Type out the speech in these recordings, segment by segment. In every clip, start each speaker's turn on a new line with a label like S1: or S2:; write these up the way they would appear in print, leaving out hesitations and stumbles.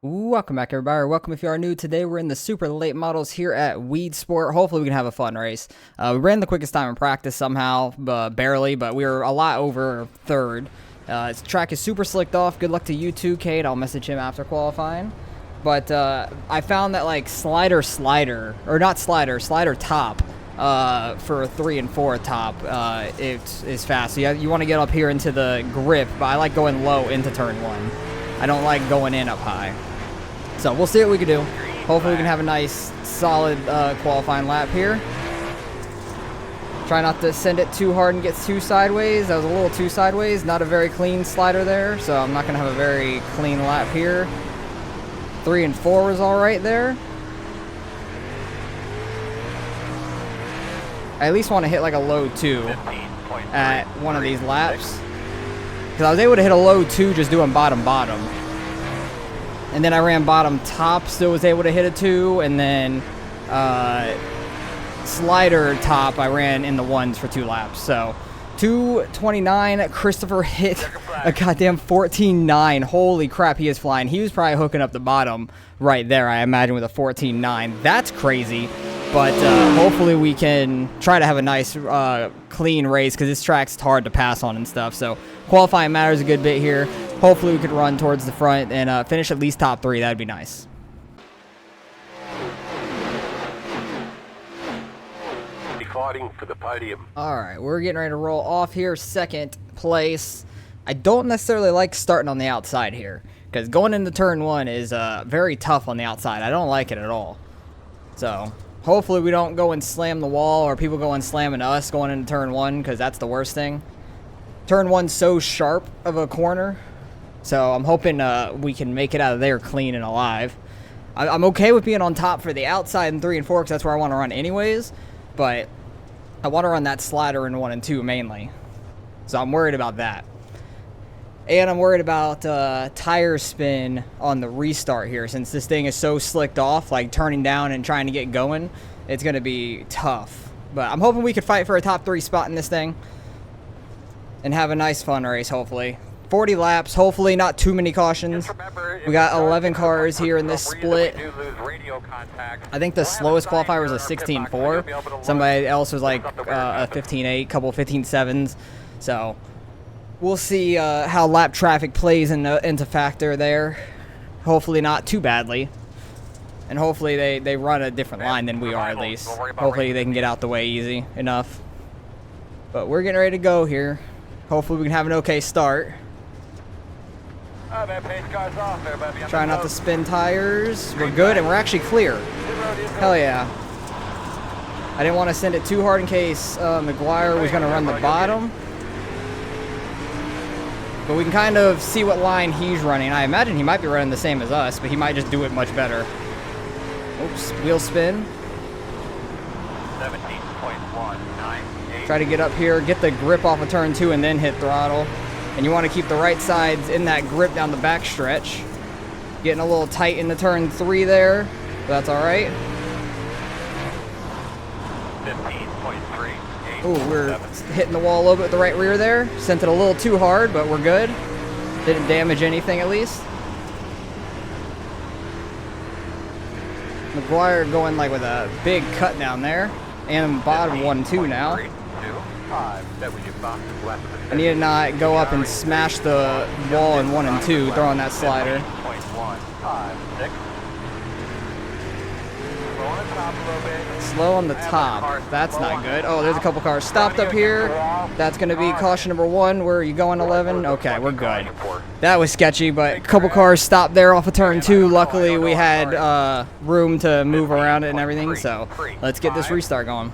S1: Welcome back, everybody, or welcome if you are new. Today we're in the super late models here at Weedsport. Hopefully we can have a fun race. We ran the quickest time in practice somehow, barely, but we were a lot over third. This track is super slicked off. Good luck to you too, Kate. I'll message him after qualifying. But I found that like slider top for 3 and 4 top it is fast. So you want to get up here into the grip, but I like going low into turn 1. I don't like going in up high. So we'll see what we can do. Hopefully we can have a nice, solid qualifying lap here. Try not to send it too hard and get too sideways. That was a little too sideways. Not a very clean slider there, so I'm not going to have a very clean lap here. 3 and 4 was all right there. I at least want to hit like a low 2 at one of these laps. Because I was able to hit a low 2 just doing bottom. And then I ran bottom top, still was able to hit a 2, and then slider top I ran in the 1s for 2 laps. So 2:29, Christopher hit a goddamn 14.9. Holy crap, he is flying. He was probably hooking up the bottom right there, I imagine, with a 14.9. That's crazy. But hopefully we can try to have a nice clean race, because this track's hard to pass on and stuff. So qualifying matters a good bit here. Hopefully we could run towards the front and finish at least top 3. That'd be nice.
S2: Fighting for the podium.
S1: All right, we're getting ready to roll off here. Second place. I don't necessarily like starting on the outside here, because going into turn 1 is very tough on the outside. I don't like it at all. So hopefully we don't go and slam the wall, or people go and slamming us going into turn 1, because that's the worst thing. Turn 1's so sharp of a corner, so I'm hoping we can make it out of there clean and alive. I'm okay with being on top for the outside in 3 and 4, because that's where I want to run anyways, but I want to run that slider in 1 and 2 mainly. So I'm worried about that. And I'm worried about tire spin on the restart here, since this thing is so slicked off, like turning down and trying to get going. It's going to be tough. But I'm hoping we could fight for a top 3 spot in this thing and have a nice fun race, hopefully. 40 laps, hopefully not too many cautions. We got 11 cars here in this split. I think the slowest qualifier was a 16.4. Somebody else was like a 15.8, couple 15.7s. So we'll see how lap traffic plays into factor there. Hopefully not too badly. And hopefully they run a different line than we are, at least. Hopefully they can get out the way easy enough. But we're getting ready to go here. Hopefully we can have an okay start. Try not to spin tires. We're good, and we're actually clear. Hell yeah. I didn't want to send it too hard in case McGuire was going to run the bottom. But we can kind of see what line he's running. I imagine he might be running the same as us, but he might just do it much better. Oops, wheel spin.
S2: 17.198.
S1: Try to get up here, get the grip off of turn 2, and then hit throttle. And you want to keep the right sides in that grip down the back stretch. Getting a little tight into turn 3 there, but that's all right.
S2: 15.3.
S1: Ooh, we're hitting the wall a little bit with the right rear there. Sent it a little too hard, but we're good. Didn't damage anything, at least. McGuire going like with a big cut down there. And bottom 1-2 now. I need to not go up and smash the wall in 1 and 2, throwing that slider. Slow on the top. That's not good. Oh, there's a couple cars stopped up here. That's going to be caution number 1. Where are you going, 11? Okay, we're good. That was sketchy, but a couple cars stopped there off of turn 2. Luckily, we had room to move around it and everything, so let's get this restart going.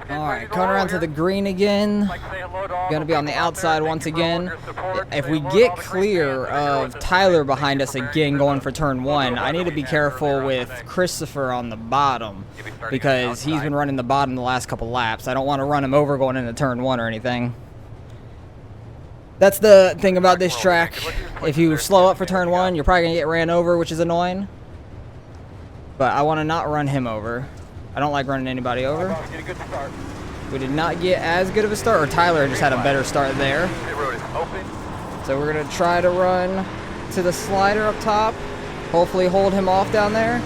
S1: Alright, coming around to the green again. Gonna be on the outside once again. If we get clear of Tyler behind us again going for turn 1, I need to be careful with Christopher on the bottom, because he's been running the bottom the last couple laps. I don't want to run him over going into turn 1 or anything. That's the thing about this track. If you slow up for turn 1, you're probably gonna get ran over, which is annoying. But I want to not run him over. I don't like running anybody over. We did not get as good of a start, or Tyler just had a better start there. So we're going to try to run to the slider up top. Hopefully hold him off down there.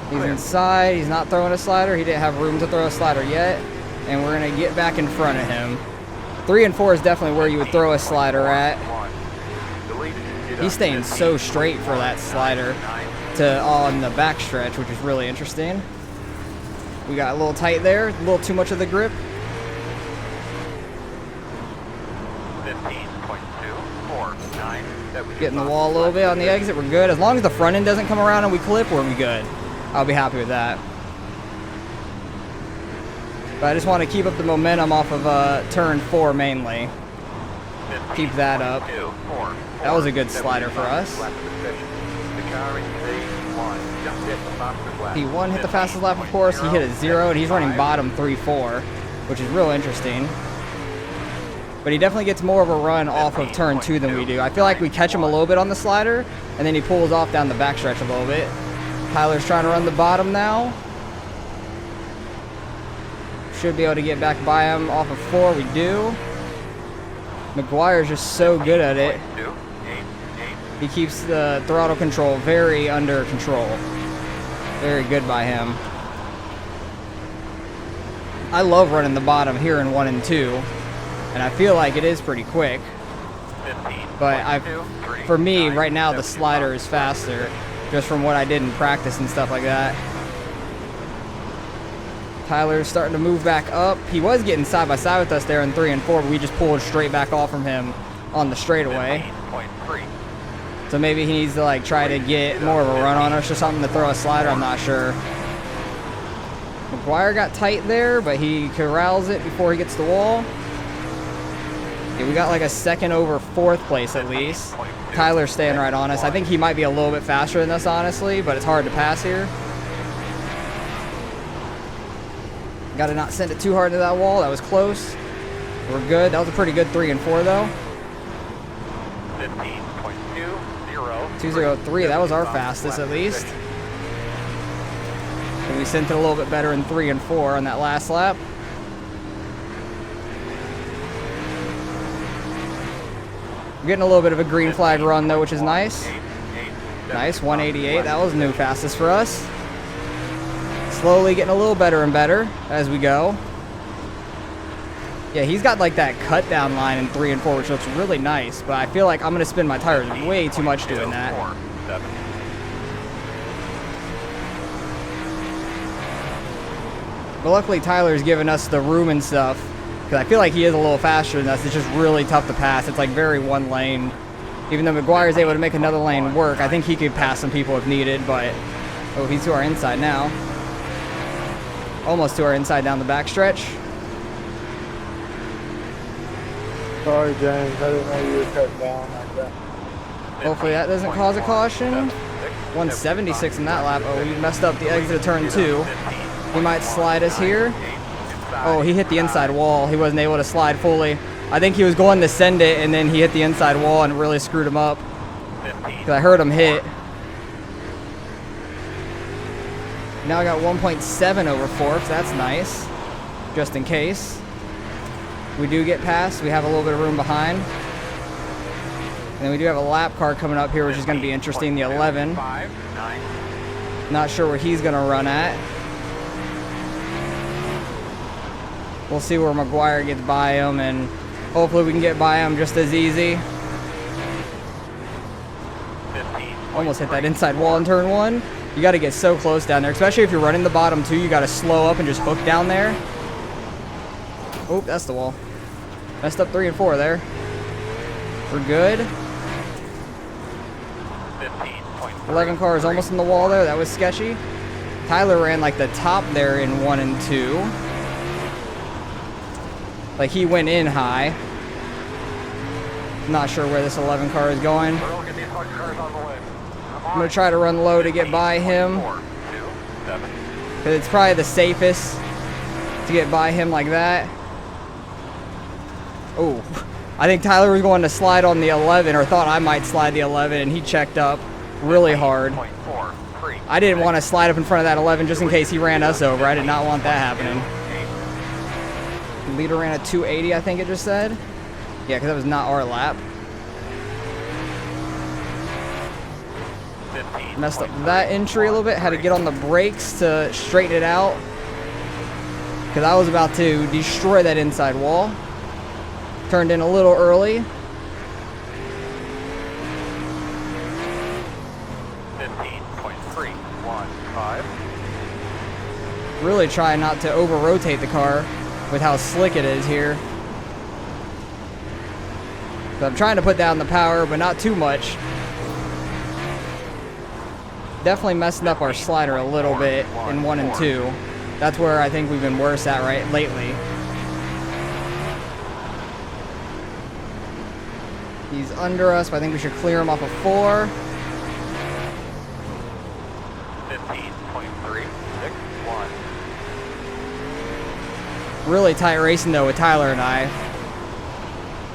S1: He's inside. He's not throwing a slider. He didn't have room to throw a slider yet. And we're going to get back in front of him. 3 and 4 is definitely where you would throw a slider at. He's staying so straight for that slider to on the back stretch, which is really interesting. We got a little tight there, a little too much of the grip.
S2: 15.249.
S1: Getting the wall a little bit on the exit, we're good. As long as the front end doesn't come around and we clip, we'll be good. I'll be happy with that. But I just want to keep up the momentum off of turn 4 mainly. Keep that up. That was a good slider for us. P1 hit the fastest lap, of course. He hit a 0, and he's running bottom 3-4, which is real interesting. But he definitely gets more of a run off of turn 2 than we do. I feel like we catch him a little bit on the slider, and then he pulls off down the backstretch a little bit. Tyler's trying to run the bottom now. Should be able to get back by him off of 4. We do. McGuire's just so good at it. He keeps the throttle control very under control. Very good by him. I love running the bottom here in 1 and 2, and I feel like it is pretty quick. But for me, right now, the slider is faster, just from what I did in practice and stuff like that. Tyler's starting to move back up. He was getting side by side with us there in 3 and 4, but we just pulled straight back off from him on the straightaway. So maybe he needs to like try to get more of a run on us or something to throw a slider. I'm not sure. McGuire got tight there, but he corrals it before he gets the wall. Yeah, we got like a second over 4th place at least. Tyler's staying right on us. I think he might be a little bit faster than us, honestly, but it's hard to pass here. Got to not send it too hard to that wall. That was close. We're good. That was a pretty good 3 and 4 though. 2:03. That was our fastest at least. And we sent it a little bit better in 3 and 4 on that last lap. We're getting a little bit of a green flag run though, which is nice. Nice, 188. That was new fastest for us. Slowly getting a little better and better as we go. Yeah, he's got like that cut down line in 3 and 4, which looks really nice, but I feel like I'm going to spin my tires way too much doing that. But luckily Tyler's giving us the room and stuff, because I feel like he is a little faster than us. It's just really tough to pass. It's like very one lane. Even though McGuire's able to make another lane work, I think he could pass some people if needed, but oh, he's to our inside now. Almost to our inside down the backstretch.
S3: Sorry, James. I didn't know you were cutting down like that.
S1: Hopefully that doesn't cause a caution. 176 in that lap. Oh, we messed up the exit of turn 2. He might slide us here. Oh, he hit the inside wall. He wasn't able to slide fully. I think he was going to send it, and then he hit the inside wall and really screwed him up. Because I heard him hit. Now I got 1.7 over 4th. That's nice. Just in case. We do get past. We have a little bit of room behind. And then we do have a lap car coming up here, which is going to be interesting. The 11. Not sure where he's going to run at. We'll see where McGuire gets by him, and hopefully we can get by him just as easy. Almost hit that inside wall in turn 1. You got to get so close down there, especially if you're running the bottom 2. You got to slow up and just hook down there. Oh, that's the wall. Messed up 3 and 4 there. We're good. 11 car is almost in the wall there. That was sketchy. Tyler ran like the top there in 1 and 2. Like he went in high. Not sure where this 11 car is going. I'm going to try to run low to get by him. Because it's probably the safest to get by him like that. Oh, I think Tyler was going to slide on the 11, or thought I might slide the 11, and he checked up really hard. I didn't want to slide up in front of that 11 just in case he ran us over. I did not want that happening. The leader ran a 280, I think it just said. Yeah, because that was not our lap. Messed up that entry a little bit. Had to get on the brakes to straighten it out. Because I was about to destroy that inside wall. Turned in a little early.
S2: 15.315.
S1: Really try not to over-rotate the car with how slick it is here. So I'm trying to put down the power, but not too much. Definitely messing up our slider a little bit in 1 and 2. That's where I think we've been worse at lately. He's under us, but I think we should clear him off of 4.
S2: 15.361.
S1: Really tight racing though with Tyler and I.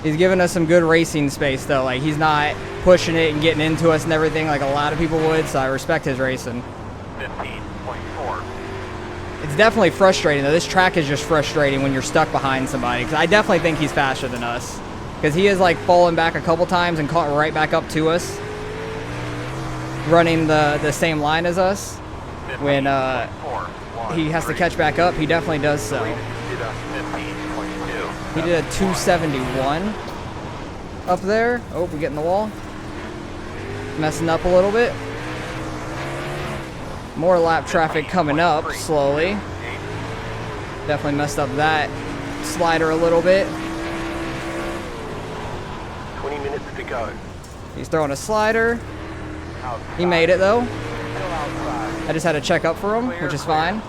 S1: He's giving us some good racing space though. Like he's not pushing it and getting into us and everything like a lot of people would, so I respect his racing.
S2: 15.4.
S1: It's definitely frustrating though. This track is just frustrating when you're stuck behind somebody, because I definitely think he's faster than us. Because he has like fallen back a couple times and caught right back up to us, running the same line as us. When he has to catch back up, he definitely does so. He did a 271 up there. Oh, we get in the wall. Messing up a little bit. More lap traffic coming up slowly. Definitely messed up that slider a little bit.
S2: 20 minutes to go.
S1: He's throwing a slider. He made it though. I just had to check up for him, which is fine.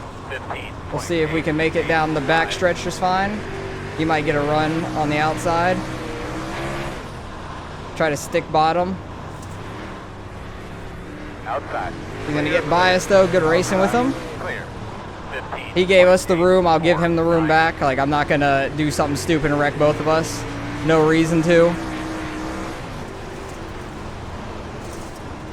S1: We'll see if we can make it down the back stretch just fine. He might get a run on the outside. Try to stick bottom.
S2: Outside.
S1: He's gonna get biased though. Good racing with him. He gave us the room. I'll give him the room back. Like I'm not gonna do something stupid and wreck both of us. No reason to.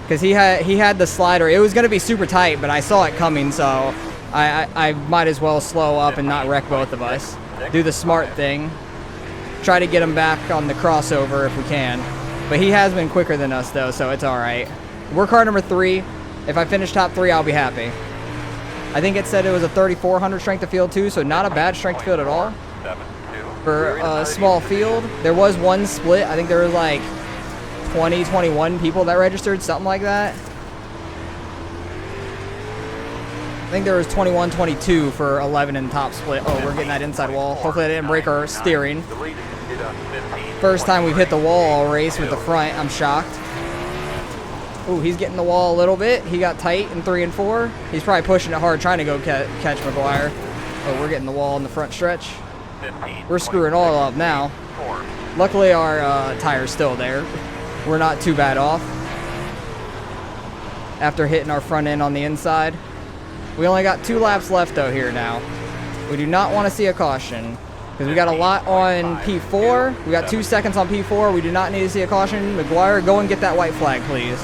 S1: Because he had the slider. It was gonna be super tight, but I saw it coming, so I might as well slow up and not wreck both of us. Do the smart thing. Try to get him back on the crossover if we can. But he has been quicker than us though, so it's alright. We're car number 3. If I finish top 3, I'll be happy. I think it said it was a 3,400 strength of field too, so not a bad strength of field at all. For a small field, there was one split. I think there was like 20, 21 people that registered, something like that. I think there was 21, 22 for 11 in top split. Oh, we're getting that inside wall. Hopefully I didn't break our steering. First time we've hit the wall all race with the front. I'm shocked. Ooh, he's getting the wall a little bit. He got tight in 3 and 4. He's probably pushing it hard, trying to go catch McGuire. Oh, we're getting the wall in the front stretch. We're screwing all up now. Luckily, our tire's still there. We're not too bad off after hitting our front end on the inside. We only got 2 laps left though here now. We do not want to see a caution because we got a lot on P4. We got 2 seconds on P4. We do not need to see a caution. McGuire, go and get that white flag, please.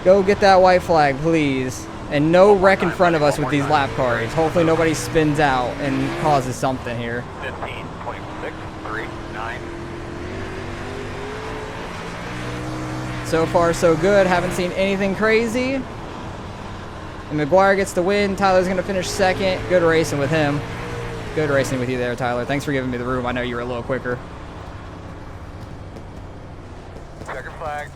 S1: Go get that white flag, please. And no wreck in front of us with these lap cars. Hopefully nobody spins out and causes something here.
S2: 15.639.
S1: So far, so good. Haven't seen anything crazy. And McGuire gets the win. Tyler's going to finish second. Good racing with him. Good racing with you there, Tyler. Thanks for giving me the room. I know you were a little quicker.
S2: Checker flag.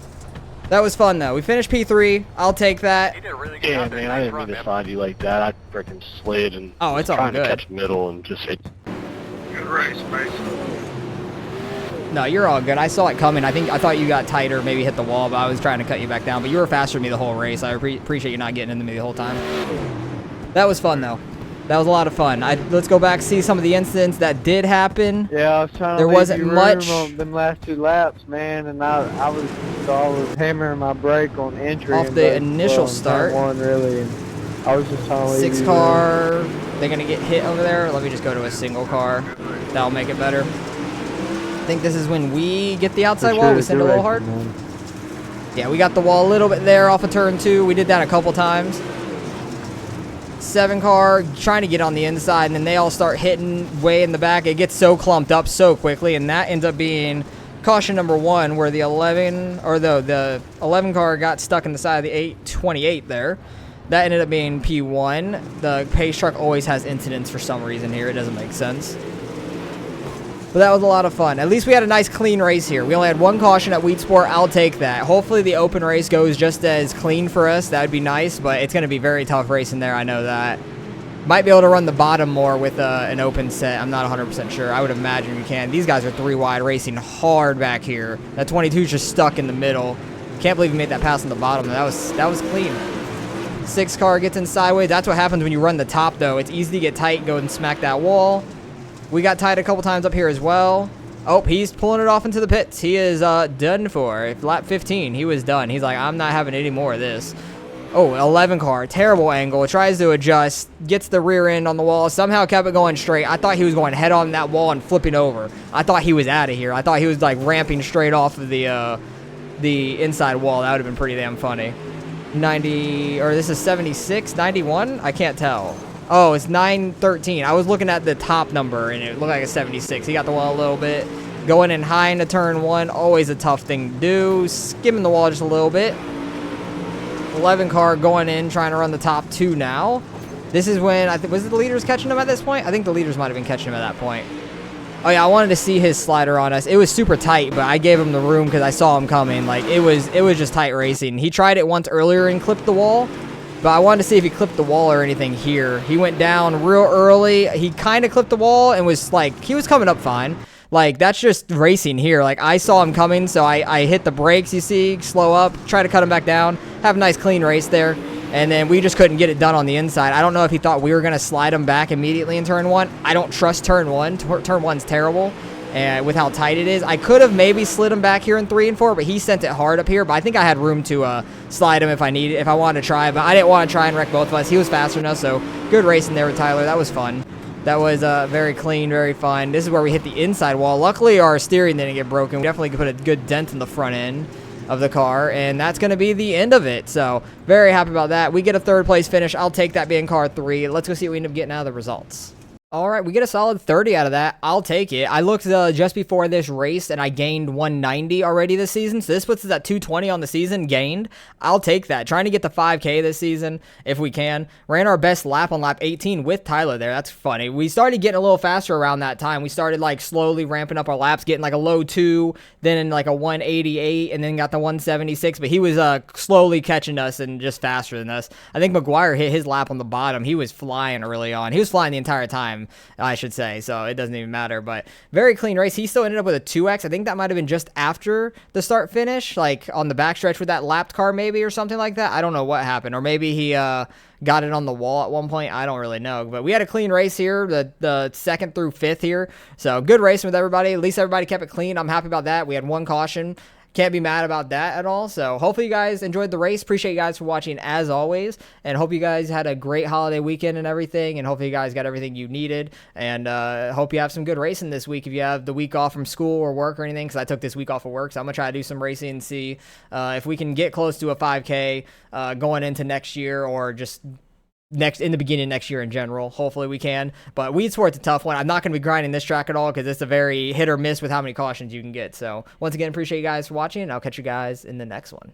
S3: That was fun, though. We finished P3. I'll take that.
S2: He did a really good
S4: Yeah,
S2: job there.
S4: man, I
S2: Nice
S4: didn't
S2: run,
S4: mean to
S2: man.
S4: slide you like that. I freaking slid and
S1: Oh, it's all
S4: trying
S1: good.
S4: to catch middle and just hit.
S2: Good race, Mason.
S1: No, you're all good. I saw it coming. I thought you got tighter, maybe hit the wall, but I was trying to cut you back down. But you were faster than me the whole race. I appreciate you not getting into me the whole time. That was fun, though. That was a lot of fun. Let's go back, see some of the incidents that did happen.
S3: Yeah, I was trying to
S1: There
S3: leave
S1: wasn't
S3: you room
S1: much-
S3: on them last 2 laps, man, and I was hammering my brake on entry
S1: Off
S3: and
S1: the
S3: both,
S1: initial
S3: in turn
S1: start.
S3: 1 really, and I was just trying to leave
S1: 6
S3: you
S1: car. They're going to get hit over there. Let me just go to a single car. That'll make it better. I think this is when we get the
S3: room.
S1: outside
S3: For
S1: wall.
S3: sure,
S1: We send a
S3: good
S1: little hard.
S3: racing, man.
S1: Yeah, we got the wall a little bit there off of turn 2. We did that a couple times. 7 car trying to get on the inside, and then they all start hitting way in the back. It gets so clumped up so quickly, and that ends up being caution number 1 where the 11 car got stuck in the side of the 828 there. That ended up being P1. The pace truck always has incidents for some reason here. It doesn't make sense. But that was a lot of fun. At least we had a nice clean race here. We only had 1 caution at Weedsport. I'll take that. Hopefully the open race goes just as clean for us. That would be nice, but it's going to be very tough racing there. I know that. Might be able to run the bottom more with an open set. I'm not 100% sure. I would imagine you can. These guys are 3 wide racing hard back here. That 22 is just stuck in the middle. Can't believe he made that pass on the bottom. That was clean. 6 car gets in sideways. That's what happens when you run the top, though. It's easy to get tight, go and smack that wall. We got tight a couple times up here as well. Oh, he's pulling it off into the pits. He is done for. Lap 15, he was done. He's like, I'm not having any more of this. Oh, 11 car. Terrible angle. Tries to adjust. Gets the rear end on the wall. Somehow kept it going straight. I thought he was going head on that wall and flipping over. I thought he was out of here. I thought he was like ramping straight off of the inside wall. That would have been pretty damn funny. 90, or this is 76, 91? I can't tell. Oh, it's 913. I was looking at the top number, and it looked like a 76. He got the wall a little bit. Going in high into turn 1, always a tough thing to do. Skimming the wall just a little bit. 11 car going in, trying to run the top 2 now. This is when, was it the leaders catching him at this point? I think the leaders might have been catching him at that point. Oh yeah, I wanted to see his slider on us. It was super tight, but I gave him the room because I saw him coming. Like, it was just tight racing. He tried it once earlier and clipped the wall, but I wanted to see if he clipped the wall or anything here. He went down real early. He kind of clipped the wall and was like, he was coming up fine. Like, that's just racing here. Like, I saw him coming, so I hit the brakes, you see, slow up, try to cut him back down, have a nice clean race there. And then we just couldn't get it done on the inside. I don't know if he thought we were going to slide him back immediately in turn 1. I don't trust turn 1. Turn 1's terrible with how tight it is. I could have maybe slid him back here in 3 and 4, but he sent it hard up here. But I think I had room to slide him if I wanted to try. But I didn't want to try and wreck both of us. He was faster than us, so good racing there with Tyler. That was fun. That was very clean, very fun. This is where we hit the inside wall. Luckily, our steering didn't get broken. We definitely could put a good dent in the front end of the car, and that's going to be the end of it. So very happy about that. We get a 3rd place finish. I'll take that being car 3. Let's go see what we end up getting out of the results. All right, we get a solid 30 out of that. I'll take it. I looked just before this race, and I gained 190 already this season. So this puts us at 220 on the season gained. I'll take that. Trying to get to 5K this season if we can. Ran our best lap on lap 18 with Tyler there. That's funny. We started getting a little faster around that time. We started like slowly ramping up our laps, getting like a low 2, then in like a 188, and then got the 176. But he was slowly catching us and just faster than us. I think McGuire hit his lap on the bottom. He was flying early on. He was flying the entire time, I should say, so it doesn't even matter. But very clean race. He still ended up with a 2X. I think that might have been just after the start finish, like on the backstretch with that lapped car maybe or something like that. I don't know what happened, or maybe he got it on the wall at one point. I don't really know, but we had a clean race here, the 2nd through 5th here. So good racing with everybody. At least everybody kept it clean. I'm happy about that. We had 1 caution. Can't be mad about that at all. So hopefully you guys enjoyed the race. Appreciate you guys for watching as always, and hope you guys had a great holiday weekend and everything, and hopefully you guys got everything you needed, and hope you have some good racing this week if you have the week off from school or work or anything, because I took this week off of work. So I'm gonna try to do some racing and see if we can get close to a 5K going into next year, or just in the beginning of next year in general. Hopefully we can. But Weedsport's a tough one. I'm not going to be grinding this track at all because it's a very hit or miss with how many cautions you can get. So once again, appreciate you guys for watching, and I'll catch you guys in the next one.